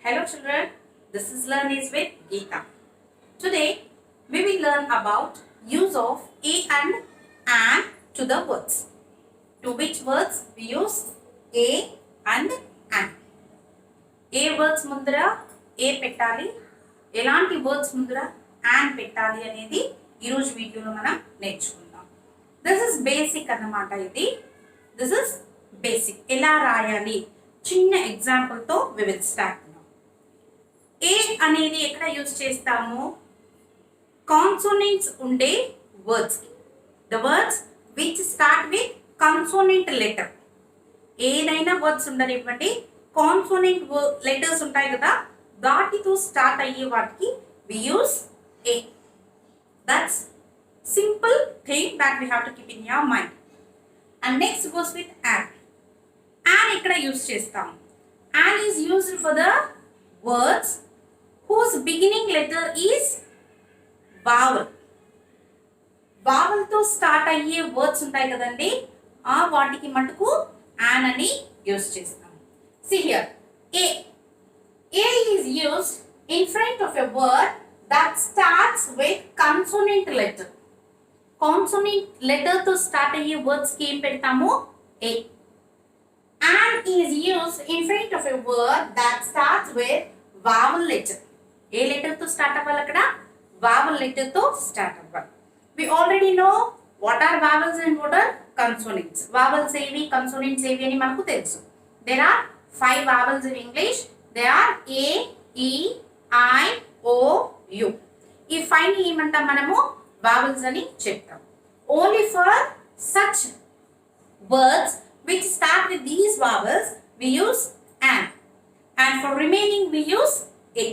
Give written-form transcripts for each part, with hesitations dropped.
Hello children, this is Learn is with Geeta. Today we will learn about use of a and to the words. To which words we use a and an. A words ముందర ఏ పెట్టాలి, ఎలాంటి words ముందర and పెట్టాలి అనేది ఈరోజు వీడియోలో మనం నేర్చుకుందాం. దిస్ ఇస్ బేసిక్ అన్నమాట. This is basic. ఎలా రాయాలి చిన్న ఎగ్జాంపుల్తో వి విల్ స్టార్ట్. ఏ అనేది ఎక్కడ యూజ్ చేస్తాము? కాన్సోనెంట్స్ ఉండే words. The words which start with consonant letter. ఏదైనా వర్డ్స్ ఉండనివ్వండి, కాన్సోనెంట్ లెటర్స్ ఉంటాయి కదా, వాటితో స్టార్ట్ అయ్యే వాటికి we use a. That's simple thing that we have to keep in your mind. And next goes with an. An ఇక్కడ use చేస్తాము. An is used for the words whose beginning letter is vowel. vowel తో start అయ్యే words ఉంటాయి కదండి, ఆ వాటికి మటుకు an అని యూజ్ చేస్తాం. See here, a is used in front of a word that starts with consonant letter. consonant letter తో స్టార్ట్ అయ్యే వర్డ్స్ కి ఏం పెడతాము? a. an is used in front of a word that starts with vowel letter. ఏ letter తో start అవ్వాలి? అక్కడ vowel letter తో స్టార్ట్ అవ్వాలి. We already know what are vowels and what are consonants. Vowels ఏవి, కన్సోనెంట్స్ ఏవి అని మనకు తెలుసు. There are 5 vowels in English. They are A, E, I, oh, you. ఈ 5 ని ఏమంటాం మనము? వావల్స్ అని చెప్తాం. Only for such words which start with these vowels we use an, and for remaining we use a.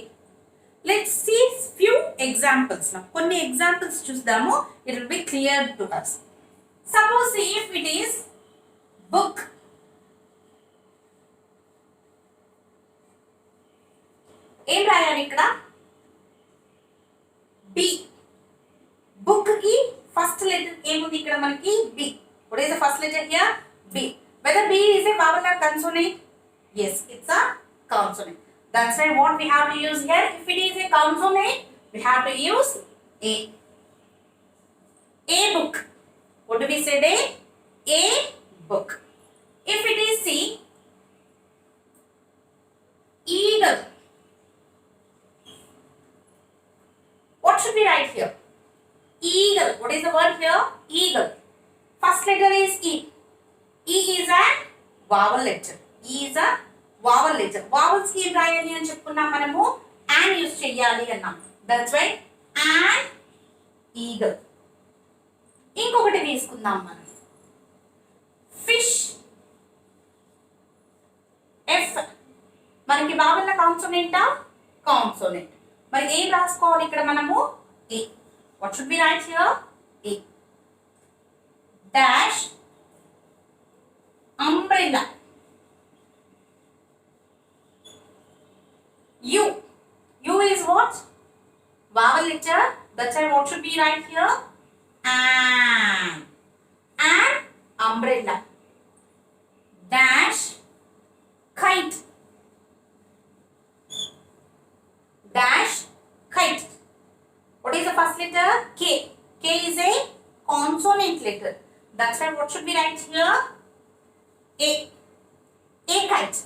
Let's see few examples now. కొన్ని examples చూద్దాము. It will be clear to us. Suppose if it is book. ఏం రాయాలి ఇక్కడ? B. Book కి first letter ఏముంది ఇక్కడ మనకి? B. What is the first letter here? B. Whether B is a vowel or consonant? Yes, it's a consonant. That's why what we have to use here, if it is a consonant, we have to use a. A book. What do we say there? A book. If it is C, eagle. What should we write here? Eagle. What is the word here? Eagle. First letter is E. E is a vowel letter. E is a vowel letter. Vowels కి ఏం రాయాలి అని చెప్పుకున్నాం మనము? an use చేయాలి అన్నాం. That's why an eagle. ఇంకొకటి తీసుకుందాం మనం. ఫిష్. F. మనకి vowel కాన్సోనెంటా? కాన్సోనెంట్. మరి ఏం రాసుకోవాలి ఇక్కడ మనము? a. What should we write here? a. Dash umbrella. U. U is what? Vowel letter. That's why what should we write here? An. An umbrella. Dash kite. Dash kite. What is the first letter? K. K is a consonant letter. That's why what should we write here? A. A kite.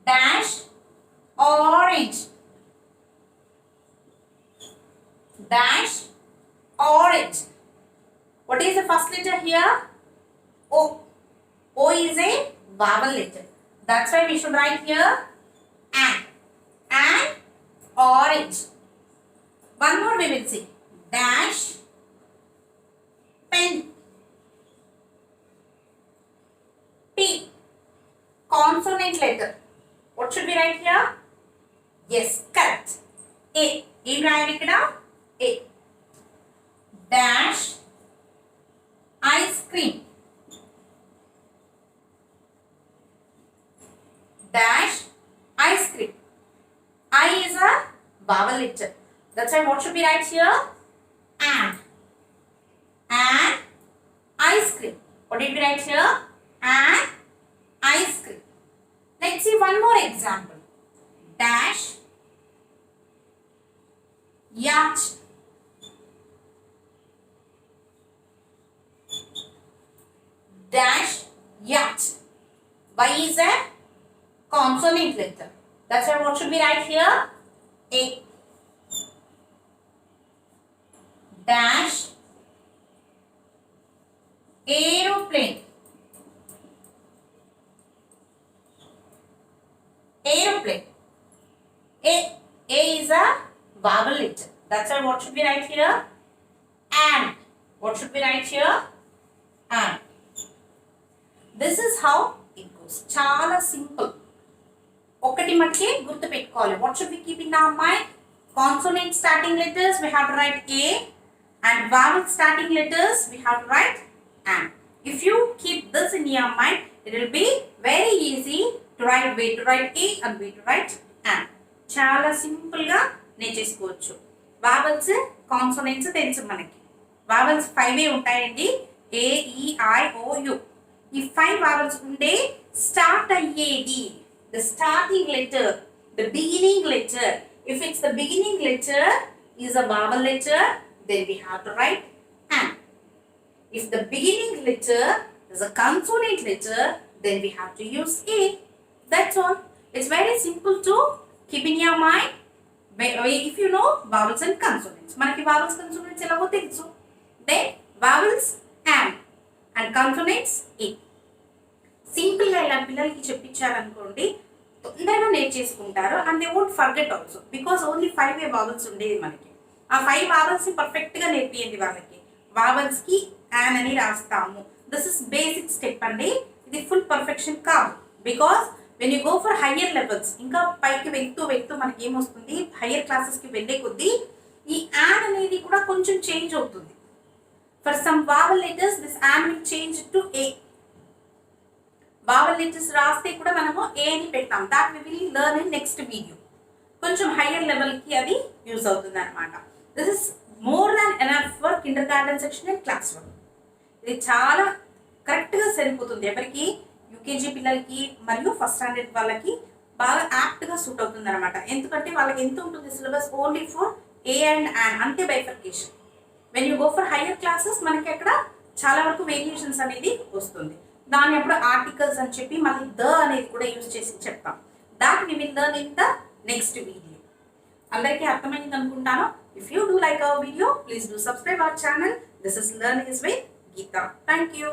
Dash orange. Dash orange. What is the first letter here? O. O is a vowel letter. That's why we should write here an. An orange. One more we will see. Dash pen. P. Consonant letter. What should we write here? Yes, correct. A. ఏం రాయాలి ఇక్కడ? A. Dash ice cream. Dash ice cream. I is a vowel letter. That's why what should we write here? An. An ice cream. What did we write here? An ice cream. Let's see one more example. dash yacht, dash yacht. Y is a consonant letter. That's why what should we write here? A dash aeroplane. Aeroplane. A is a vowel letter. That's why what should we write here? And. What should we write here? And. This is how it goes. Chala simple. ఒకటి మట్టికి గుర్తు పెట్టుకోవాలి. What should we keep in our mind? Consonant starting letters we have to write A, and vowel starting letters we have to write and. If you keep this in your mind, it will be very easy to write way to write A and way to write and. చాలా simple గా నేర్చేసుకోవచ్చు. Vowels consonants తెలుసు మనకి. Vowels 5 ఉంటాయండి. A E I O U. ఈ 5 vowels ఉండే start అయ్యేది the starting letter, the beginning letter. If it's the beginning letter is a vowel letter, then we have to write and. If the beginning letter is a consonant letter, then we have to use A. That's all. It's very simple to keep in your mind. If you know vowels and consonants. Manaki vowels consonants elago telusu. Then vowels and consonants A. సింపుల్గా ఇలా పిల్లలకి చెప్పించారనుకోండి తొందరగా నేర్చేసుకుంటారు and they won't forget also because only 5 vowels ఉండేది మనకి. ఆ 5 వావెల్స్ని పర్ఫెక్ట్గా నేర్పియండి వాళ్ళకి. వావెల్స్కి యాన్ అని రాస్తాము. దిస్ ఇస్ బేసిక్ స్టెప్ అండి. ఇది ఫుల్ పర్ఫెక్షన్ కాదు because when you go for higher levels ఇంకా పైకి వెళ్తూ మనకి ఏమొస్తుంది హయ్యర్ క్లాసెస్కి వెళ్ళే కొద్దీ ఈ యాన్ అనేది కూడా కొంచెం చేంజ్ అవుతుంది. For some vowel letters this an will change to A. Vowel letters రాస్తే కూడా మనము ఏ అని పెడతాం. That we will learn in next video. కొంచెం హయ్యర్ లెవెల్కి అది యూజ్ అవుతుంది అనమాట. This is more than enough for kindergarten section and class 1. ఇది చాలా కరెక్ట్గా సరిపోతుంది ఎవరికి యూకేజీ పిల్లలకి మరియు ఫస్ట్ స్టాండర్డ్ వాళ్ళకి బాగా యాప్ట్గా సూట్ అవుతుంది అనమాట. ఎందుకంటే వాళ్ళకి ఎంత ఉంటుంది syllabus only for A and an అంతే bifurcation. When you go for higher classes మనకి అక్కడ చాలా వరకు వేరియేషన్స్ అనేది వస్తుంది. దాన్ని అప్పుడు ఆర్టికల్స్ అని చెప్పి మళ్ళీ ద అనేది కూడా యూజ్ చేసి చెప్తాం. That we will learn in the next video. అందరికీ అర్థమైంది అనుకుంటాను. If you do like our video please do subscribe our channel. This is learning with Geeta. Thank you.